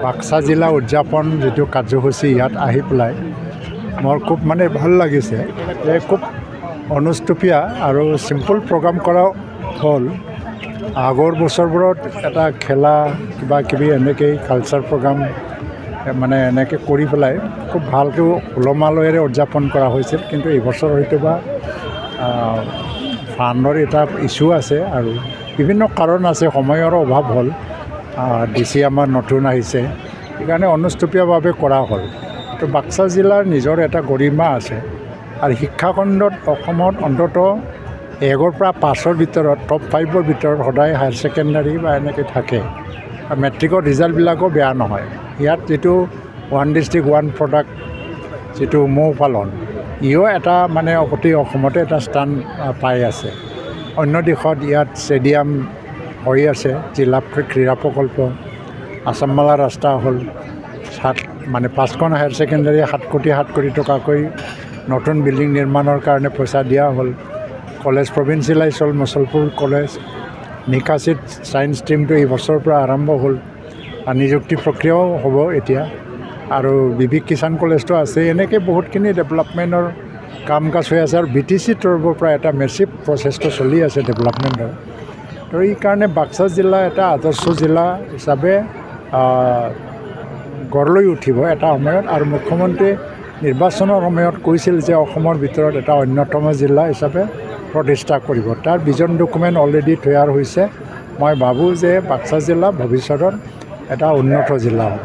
বাক্সা জিলা উদযাপন যেটো কাৰ্যসূচী ইয়াত আহি পেলাই মোৰ খুব মানে ভাল লাগিছে যে খুব অনুষ্টুপীয়া আৰু চিম্পল প্ৰগ্ৰাম কৰা হ'ল। আগৰ বছৰবোৰত এটা খেলা কিবা কিবি এনেকৈ কালচাৰ প্ৰগ্ৰাম মানে এনেকৈ কৰি পেলাই খুব ভালকৈ উলহ-মালহেৰে উদযাপন কৰা হৈছিল, কিন্তু এইবছৰ হয়তো বা ফাণ্ডৰ এটা ইছ্যু আছে আৰু বিভিন্ন কাৰণ আছে, সময়ৰ অভাৱ হ'ল। DC আমাৰ নতুন আহিছে, সেইকাৰণে অনুষ্টুপীয়াভাৱে কৰা হ'ল। তো বাক্সা জিলাৰ নিজৰ এটা গৰিমা আছে আৰু শিক্ষাখণ্ডত অসমত অন্ততঃ 1ৰ পৰা 5ৰ ভিতৰত টপ 5ৰ ভিতৰত সদায় হায়াৰ ছেকেণ্ডাৰী বা এনেকৈ থাকে। আৰু মেট্ৰিকৰ ৰিজাল্টবিলাকো বেয়া নহয়। ইয়াত যিটো ওৱান ডিষ্ট্ৰিক্ট ওৱান প্ৰডাক্ট যিটো মৌ পালন, ইও এটা মানে গোটেই অসমতে এটা স্থান পাই আছে। অন্য দিশত ইয়াত ষ্টেডিয়াম হৈ আছে, জিলা ক্ৰীড়া প্ৰকল্প, আছামমালা ৰাস্তা হ'ল, 5খন হায়াৰ ছেকেণ্ডাৰী 7 কোটি টকাকৈ নতুন বিল্ডিং নিৰ্মাণৰ কাৰণে পইচা দিয়া হ'ল। কলেজ প্ৰভিন্সিয়েলাইজ হ'ল, মুছলপুৰ কলেজ। নিকাচিত ছায়েন্স ষ্ট্ৰীমটো এই বছৰৰ পৰা আৰম্ভ হ'ল, নিযুক্তি প্ৰক্ৰিয়াও হ'ব এতিয়া। আৰু বিবেক কিষাণ কলেজটো আছে। এনেকৈ বহুতখিনি ডেভেলপমেণ্টৰ কাম কাজ হৈ আছে আৰু BTC তৰফৰ পৰা এটা মেচিভ প্ৰচেছটো চলি আছে ডেভেলপমেণ্টৰ। তো এইকাৰণে বাক্সা জিলা এটা আদৰ্শ জিলা হিচাপে গঢ় লৈ উঠিব এটা সময়ত। আৰু মুখ্যমন্ত্ৰী নিৰ্বাচনৰ সময়ত কৈছিল যে অসমৰ ভিতৰত এটা অন্যতম জিলা হিচাপে প্ৰতিষ্ঠা কৰিব। তাৰ ভিজন ডকুমেণ্ট অলৰেডি তৈয়াৰ হৈছে। মই ভাবোঁ যে বাক্সা জিলা ভৱিষ্যতত এটা উন্নত জিলা হ'ব।